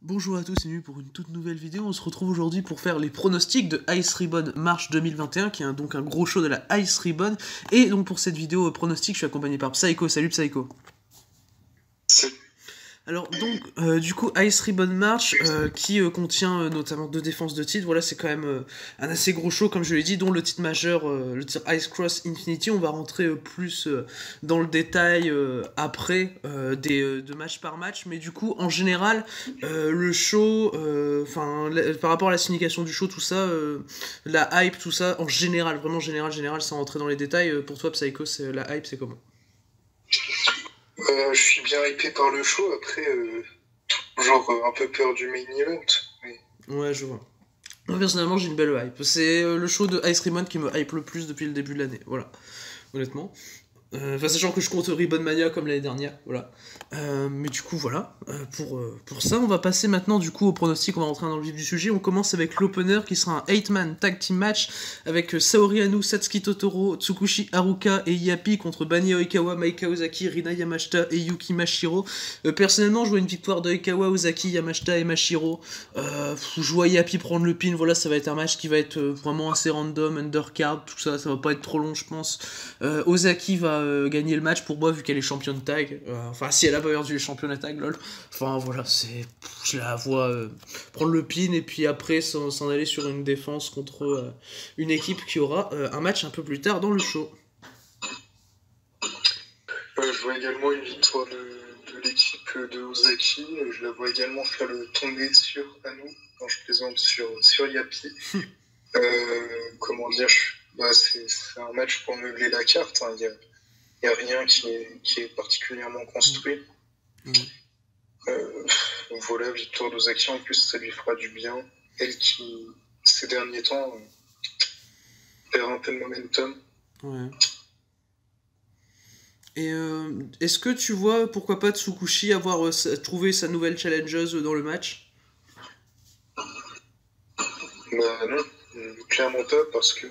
Bonjour à tous et bienvenue pour une toute nouvelle vidéo. On se retrouve aujourd'hui pour faire les pronostics de Ice Ribbon March 2021, qui est donc un gros show de la Ice Ribbon. Et donc pour cette vidéo pronostic, je suis accompagné par Psycho. Salut Psycho. Alors donc, du coup, Ice Ribbon March, qui contient notamment 2 défenses de titre, voilà, c'est quand même un assez gros show, comme je l'ai dit, dont le titre majeur, le titre Ice Cross Infinity. On va rentrer plus dans le détail après, de match par match, mais du coup, en général, le show, par rapport à la signification du show, tout ça, la hype, tout ça, en général, vraiment général, sans rentrer dans les détails, pour toi, Psycho, la hype, c'est comment? Je suis bien hypé par le show, après, genre un peu peur du main event. Mais... Ouais, je vois. Moi, personnellement, j'ai une belle hype. C'est le show de Ice Ribbon qui me hype le plus depuis le début de l'année, voilà, honnêtement. Sachant que je compte Ribbon Mania comme l'année dernière, voilà. Mais du coup, voilà. Pour ça, on va passer maintenant du coup au pronostic. On va rentrer dans le vif du sujet. On commence avec l'opener qui sera un 8-man tag team match avec Saori Anou, Satsuki Totoro, Tsukushi Haruka et Yapi contre Bani Oikawa, Maika Ozaki, Rina Yamashita et Yuki Mashiro. Personnellement, je vois une victoire de Oikawa, Ozaki, Yamashita et Mashiro. Je vois Yapi prendre le pin. Voilà, ça va être un match qui va être vraiment assez random, undercard, tout ça. Ça va pas être trop long, je pense. Ozaki va gagner le match pour moi vu qu'elle est championne tag. Enfin, si elle a pas perdu les championnats tag, lol. Enfin, voilà, je la vois prendre le pin et puis après s'en aller sur une défense contre une équipe qui aura un match un peu plus tard dans le show. Je vois également une victoire de l'équipe de Ozaki. Je la vois également faire le tomber sur Anou quand je plaisante sur Yapi. Comment dire, c'est un match pour meubler la carte. Il n'y a rien qui est particulièrement construit. Voilà, victoire d'Ozaki, en plus ça lui fera du bien. Elle qui, ces derniers temps, perd un peu de momentum. Ouais. Et est-ce que tu vois, pourquoi pas, Tsukushi avoir trouvé sa nouvelle challengeuse dans le match? Bah non, clairement pas, parce que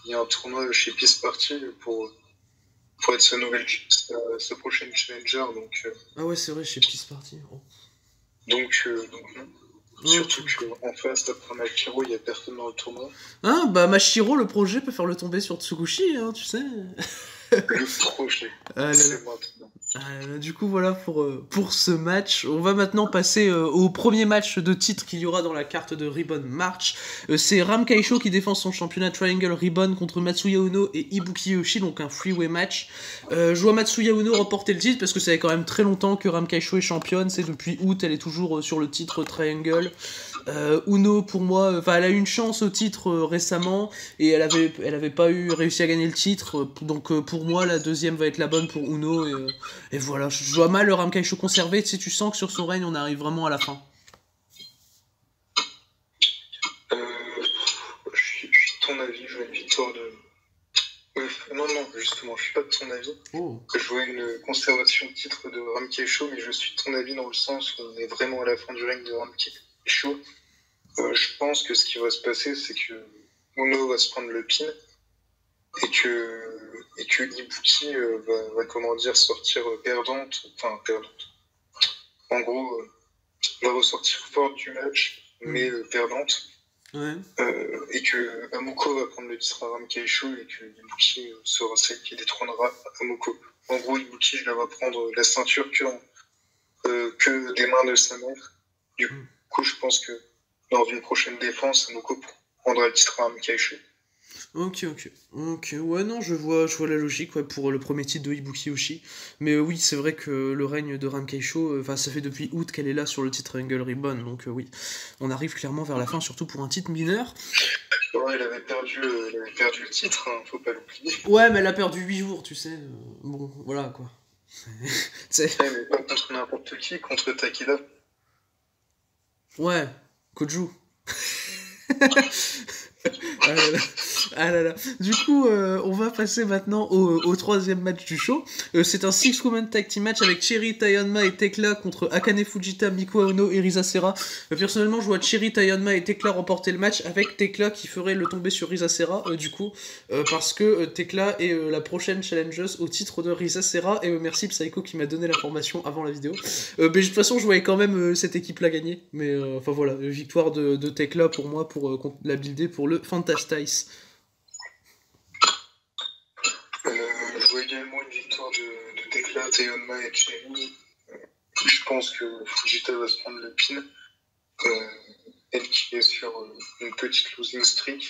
il y a un tournoi chez Peace Party pour être sa prochaine challenger, donc... Ah ouais, c'est vrai, chez Peace Party. Oh. Donc non. Surtout qu'en face, d'après Mashiro, il n'y a personne dans le tournoi. Ah, bah Mashiro, le projet peut faire le tomber sur Tsukushi, hein, tu sais. Le projet, c'est maintenant. Du coup, voilà pour ce match. On va maintenant passer au premier match de titre qu'il y aura dans la carte de Ribbon March. C'est Ram Kaisho qui défend son championnat Triangle Ribbon contre Matsuya Uno et Ibuki Yoshi, donc un freeway match. Je vois Matsuya Uno remporter le titre parce que ça fait quand même très longtemps que Ram Kaisho est championne. C'est depuis août, elle est toujours sur le titre Triangle. Uno, pour moi, elle a eu une chance au titre récemment et elle avait pas réussi à gagner le titre. Donc pour moi, la deuxième va être la bonne pour Uno. Et voilà, je vois mal le Ram Kaisho conservé. Tu sais, tu sens que sur son règne, on arrive vraiment à la fin. Je suis de ton avis, je vois une victoire de... non, justement, je suis pas de ton avis. Oh. Je vois une conservation de titre de Ram Kaisho, mais je suis de ton avis dans le sens où on est vraiment à la fin du règne de Ram Kaisho. Je pense que ce qui va se passer, c'est que Uno va se prendre le pin et que Ibuki va comment dire, sortir perdante. En gros, va ressortir forte du match, mais perdante. Ouais. Et que Amuko va prendre le titre à Ram Kaisho et que Ibuki sera celle qui détrônera Amuko. En gros, Ibuki va prendre la ceinture que des mains de sa mère. Du coup, je pense que dans une prochaine défense, Amuko prendra le titre à Ram Kaisho. Ok, ouais, non, je vois la logique, ouais, pour le premier titre de Ibuki Yoshi. Mais oui, c'est vrai que le règne de Ram Kaisho, ça fait depuis août qu'elle est là sur le titre Angle Ribbon, donc oui, on arrive clairement vers la fin, surtout pour un titre mineur. Ouais, elle avait perdu le titre, hein, faut pas l'oublier. Ouais, mais elle a perdu 8 jours, tu sais. Bon, voilà, quoi. Ouais, mais pas contre n'importe qui, contre Takeda. Ouais, Koju. Ah là là. Ah là là. Du coup, on va passer maintenant au troisième match du show. C'est un six-woman tag team match avec Cherry, Tayonma et Tekla contre Akane Fujita, Miku Ono et Risa Sera. Personnellement, je vois Cherry, Tayonma et Tekla remporter le match avec Tekla qui ferait le tomber sur Risa Sera, du coup, parce que Tekla est la prochaine challengeuse au titre de Risa Sera. Et merci Psycho qui m'a donné l'information avant la vidéo. Mais de toute façon, je voyais quand même cette équipe-là gagner. Mais enfin voilà, victoire de Tekla pour moi pour la builder pour le Fantastice. Je vois également une victoire de Tekla, Tayonma et Cherry. Je pense que Fujita va se prendre le pin. Elle qui est sur une petite losing streak.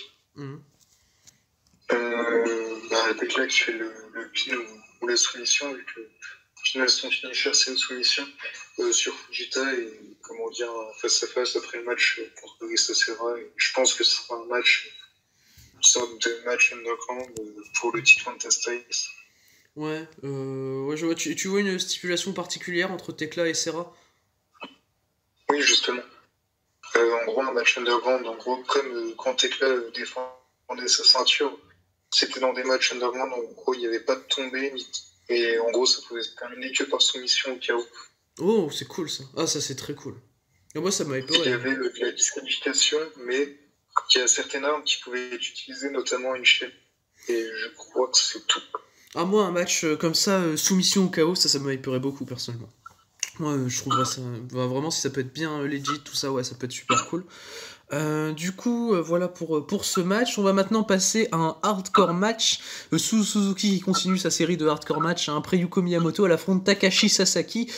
Tekla qui fait le pin ou la soumission, vu que final son finisher c'est une soumission sur Fujita et comment dire face à face après le match contre Risa Sera. Je pense que ce sera un match, une sorte de match underground pour le titre Fantastice. Ouais, je vois. Tu vois une stipulation particulière entre Tekla et Serra? Oui, justement. En gros, un match underground, en gros, comme quand Tekla défendait sa ceinture, c'était dans des matchs underground, en gros, il n'y avait pas de tombée, et en gros, ça pouvait se terminer que par soumission au chaos. Oh, c'est cool ça. Ah, ça c'est très cool. Et moi, ça m'a épaulé. Il y avait de la disqualification, mais il y a certaines armes qui pouvaient être utilisées, notamment une chaîne. Et je crois que c'est tout. Ah, moi, un match comme ça, soumission au chaos, ça m'a épeuré beaucoup personnellement. Moi, je trouverais ça. Vraiment, si ça peut être bien legit, tout ça, ouais, ça peut être super cool. Du coup, voilà pour ce match. On va maintenant passer à un hardcore match. Suzuki qui continue sa série de hardcore match. Après Yuko Miyamoto, elle affronte Takashi Sasaki,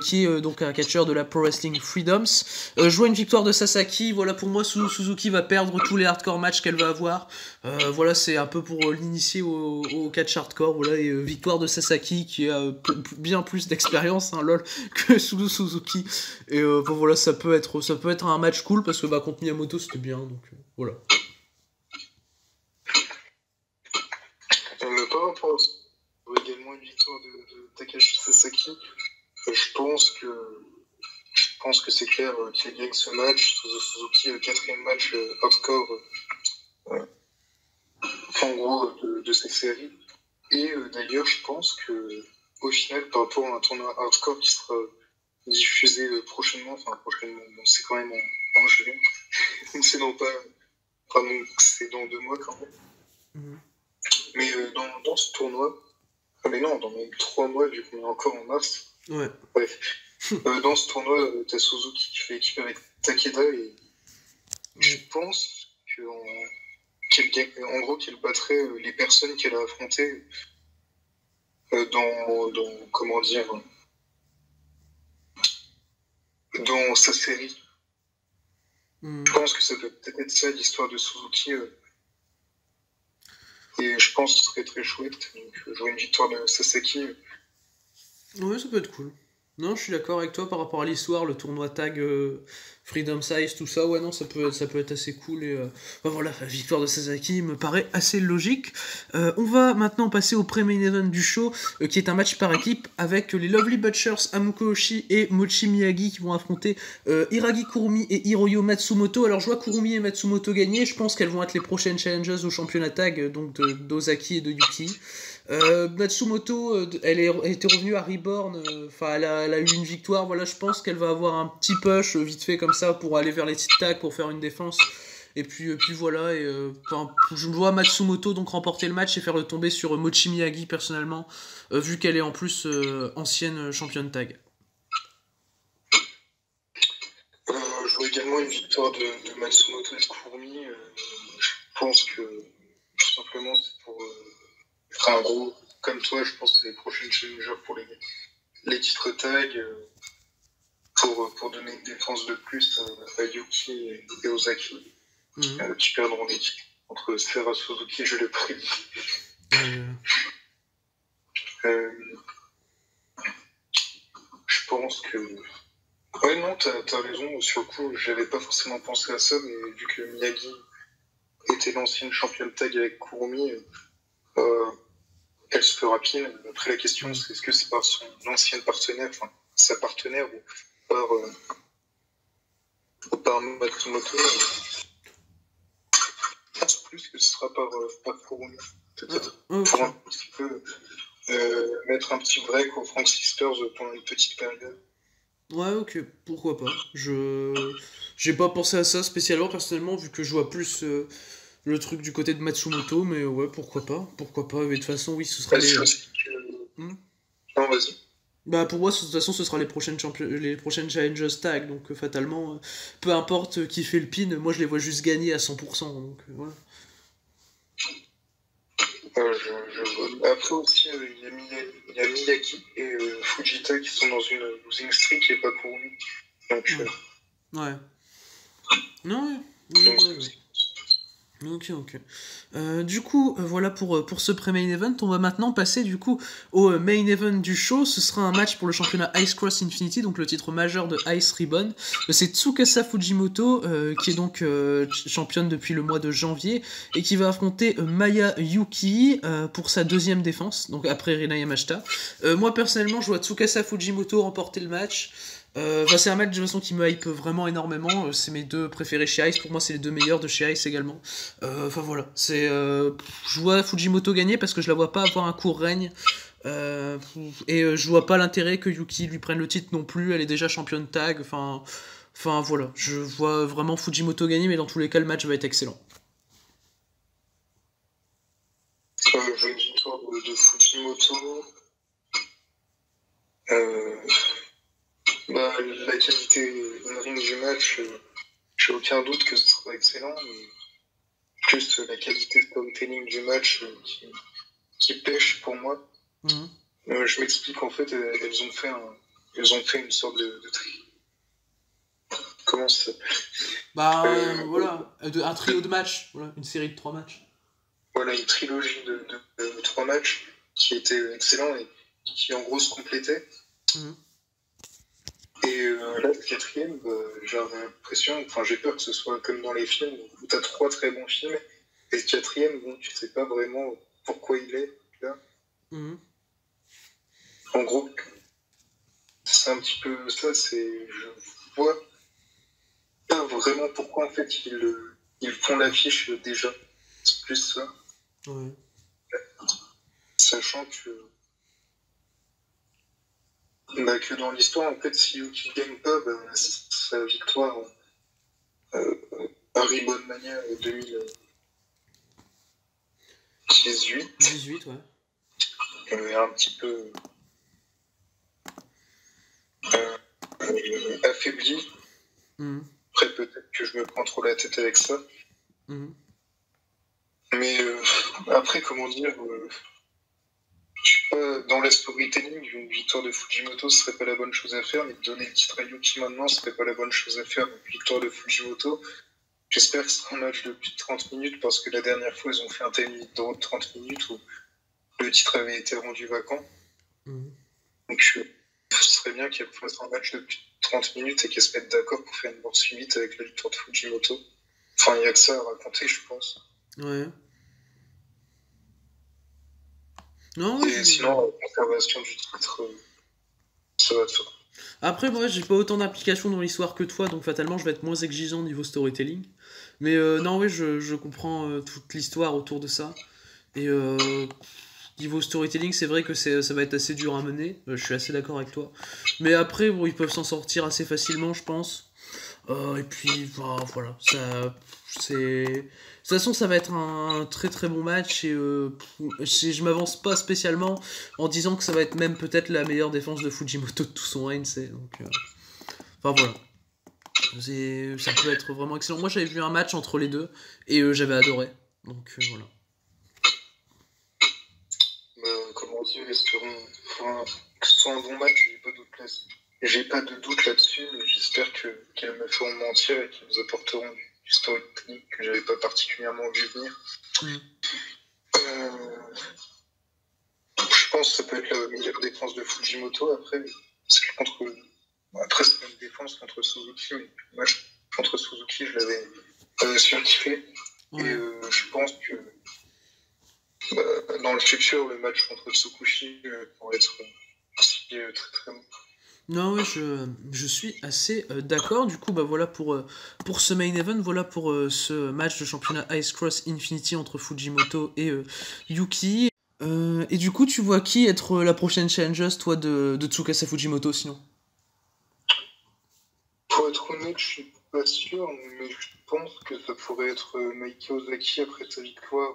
qui est donc un catcheur de la Pro Wrestling Freedoms. Je vois une victoire de Sasaki. Voilà, pour moi, Suzuki va perdre tous les hardcore matchs qu'elle va avoir. Voilà, c'est un peu pour l'initier au catch hardcore. Voilà, et victoire de Sasaki qui a bien plus d'expérience, hein, lol, que Suzuki. Et bon, voilà, ça peut être un match cool parce que contre Miyamoto c'était bien, donc voilà. Par rapport à également une victoire de Takashi Sasaki, je pense que c'est clair qu'il gagne ce match. Suzuki, le quatrième match hardcore, en gros, de cette série. Et d'ailleurs, je pense que au final, par rapport à un tournoi hardcore qui sera diffusé prochainement, bon, c'est quand même en juin, c'est non pas, pardon, c'est dans 2 mois quand même. Mais dans ce tournoi, mais non, dans même 3 mois, vu qu'on est encore en mars. Ouais. Bref. Dans ce tournoi, t'as Suzuki qui fait équipe avec Takeda et je pense qu'en gros, qu'elle battrait les personnes qu'elle a affrontées dans comment dire, dans sa série. Je pense que ça peut peut-être être ça l'histoire de Suzuki. Et je pense que ce serait très chouette. Donc, jouer une victoire de Sasaki. Ouais, ça peut être cool. Non, je suis d'accord avec toi par rapport à l'histoire, le tournoi tag Freedom Size, tout ça. Ouais, non, ça peut être assez cool. Et voilà, la victoire de Sasaki me paraît assez logique. On va maintenant passer au pré-main event du show, qui est un match par équipe avec les Lovely Butchers, Amuko Oshii et Mochi Miyagi qui vont affronter Hiragi Kurumi et Hiroyo Matsumoto. Alors, je vois Kurumi et Matsumoto gagner. Je pense qu'elles vont être les prochaines challengers au championnat tag, donc d'Ozaki et de Yuki. Matsumoto, elle était revenue à Reborn, elle a eu une victoire, voilà, je pense qu'elle va avoir un petit push vite fait comme ça pour aller vers les titres tag pour faire une défense. Et puis voilà, et je vois Matsumoto donc remporter le match et faire le tomber sur Mochi Miyagi personnellement, vu qu'elle est en plus ancienne championne tag. Je vois également une victoire de Matsumoto et de Kurumi. Je pense que tout simplement c'est pour en gros, comme toi, je pense que c'est les prochaines challengers pour les titres tag, pour donner une défense de plus à Yuki et Ozaki, qui perdront les titres entre Sera Suzuki, je le prédis. Je pense que... Ouais, non, t'as raison, sur le coup, j'avais pas forcément pensé à ça, mais vu que Miyagi était l'ancienne championne tag avec Kurumi, elle se fera pin. Après, la question, c'est est-ce que c'est par son ancienne partenaire, enfin, sa partenaire, ou par Matsumoto. plus que ce sera par Kurumi. Peut-être Ok. pour un petit peu mettre un petit break aux Frank Sisters pendant une petite période. Ouais, ok, pourquoi pas. J'ai pas pensé à ça spécialement personnellement, vu que je vois plus le truc du côté de Matsumoto, mais ouais, pourquoi pas. Pourquoi pas. Mais de toute façon, oui, ce sera C'est les. aussi que... Hmm. Non, vas-y. Bah pour moi, de toute façon, ce sera les prochaines Challengers Tag, donc fatalement, peu importe qui fait le pin, moi je les vois juste gagner à 100%, donc voilà. Je vois. Après aussi, il y a Miyagi et Fujita qui sont dans une losing streak et pas Kurumi. Donc, Ouais. Non, ouais, je donc vois, c'est ouais. aussi. Ok, ok. Du coup, voilà pour ce pré-main event. On va maintenant passer du coup au main event du show. Ce sera un match pour le championnat Ice Cross Infinity, donc le titre majeur de Ice Ribbon. C'est Tsukasa Fujimoto, qui est donc championne depuis le mois de janvier, et qui va affronter Maya Yuki pour sa deuxième défense, donc après Rina Yamashita. Moi personnellement, je vois Tsukasa Fujimoto remporter le match. C'est un match de toute façon qui me hype vraiment énormément. C'est mes deux préférés chez Ice. Pour moi, c'est les deux meilleurs de chez Ice également. Voilà, je vois Fujimoto gagner parce que je la vois pas avoir un court règne. Je vois pas l'intérêt que Yuki lui prenne le titre non plus. Elle est déjà championne tag. Voilà, je vois vraiment Fujimoto gagner, mais dans tous les cas, le match va être excellent. Je veux une victoire de Fujimoto. La qualité in-ring du match, j'ai aucun doute que ce sera excellent. Mais juste la qualité storytelling du match qui pêche pour moi. Mhm. Je m'explique, en fait, elles ont fait une sorte de comment ça s'appelle Voilà, un trio de matchs, voilà, une série de 3 matchs. Voilà, une trilogie de 3 matchs qui était excellent et qui en gros se complétait. Mhm. Et là, le quatrième, j'ai l'impression, enfin j'ai peur que ce soit comme dans les films où tu as 3 très bons films, et le quatrième, bon, tu sais pas vraiment pourquoi il est là. Mhm. En gros, c'est un petit peu ça, je vois pas vraiment pourquoi en fait ils font l'affiche déjà. C'est plus ça. Ouais. Sachant que dans l'histoire, en fait, si Yuki gagne pas, sa victoire à Ribbon Mania 2018 18, ouais. est un petit peu affaiblie. Mhm. Après, peut-être que je me prends trop la tête avec ça. Mhm. Mais après, comment dire, je sais pas, dans la storytelling, une victoire de Fujimoto, ce serait pas la bonne chose à faire, mais de donner le titre à Yuki maintenant, ce serait pas la bonne chose à faire. Une victoire de Fujimoto, j'espère que ce sera un match de plus de 30 minutes, parce que la dernière fois, ils ont fait un time limit de 30 minutes où le titre avait été rendu vacant. Mhm. Donc, ce serait bien qu'elle fasse un match de plus de 30 minutes et qu'elle se mette d'accord pour faire une poursuite avec la victoire de Fujimoto. Enfin, il n'y a que ça à raconter, je pense. Ouais. Non, ouais, Et sinon, la conservation du titre, ça va de soi. Après, moi, j'ai pas autant d'implication dans l'histoire que toi, donc fatalement, je vais être moins exigeant niveau storytelling. Mais non, oui, je comprends toute l'histoire autour de ça. Et niveau storytelling, c'est vrai que ça va être assez dur à mener. Je suis assez d'accord avec toi. Mais après, bon, ils peuvent s'en sortir assez facilement, je pense. Et puis, voilà, ça, c'est... De toute façon, ça va être un très très bon match et je m'avance pas spécialement en disant que ça va être même peut-être la meilleure défense de Fujimoto de tout son règne. Voilà, ça peut être vraiment excellent. Moi, j'avais vu un match entre les deux et j'avais adoré. Donc voilà. Comment dire, espérons que ce soit un bon match, j'ai pas de doute là-dessus, mais j'espère qu'elles me feront mentir et qu'ils nous apporteront du storytelling que j'avais pas particulièrement vu venir. Mm. Je pense que ça peut être la meilleure défense de Fujimoto après, parce que après c'est une défense contre Suzuki, mais le match contre Suzuki, je l'avais surkiffé. Ouais. Et je pense que dans le futur, le match contre Tsukushi pourrait être aussi très très bon. Non, ouais, je suis assez d'accord. Du coup, bah voilà pour ce main event, voilà pour ce match de championnat Ice Cross Infinity entre Fujimoto et Yuki. Et du coup, tu vois qui être la prochaine challengeuse, toi, de Tsukasa Fujimoto, sinon? Pour être honnête, je suis pas sûr, mais je pense que ça pourrait être Maiki Ozaki après sa victoire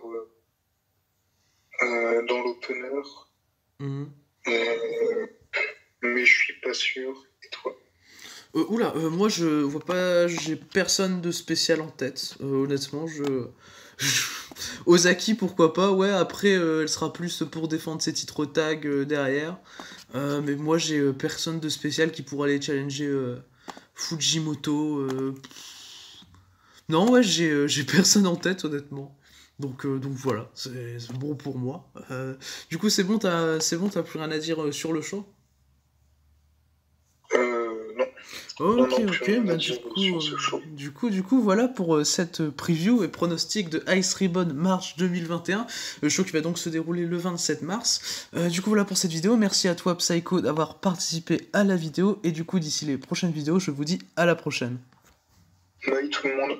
dans l'opener. Mhm. Mais je suis pas sûr. Et toi? Oula, moi je vois pas, j'ai personne de spécial en tête. Honnêtement, Ozaki, pourquoi pas, ouais, après elle sera plus pour défendre ses titres tag derrière. Mais moi j'ai personne de spécial qui pourra aller challenger Fujimoto. Non, ouais, j'ai personne en tête, honnêtement. Donc voilà, c'est bon pour moi. Du coup, c'est bon, t'as plus rien à dire sur le show? Non. Non, Ok, non, plus ok, rien à bah dire sur ce show. voilà pour cette preview et pronostic de Ice Ribbon March 2021, le show qui va donc se dérouler le 27 mars. Du coup, voilà pour cette vidéo, merci à toi Psycho d'avoir participé à la vidéo, et du coup, d'ici les prochaines vidéos, je vous dis à la prochaine. Bye tout le monde.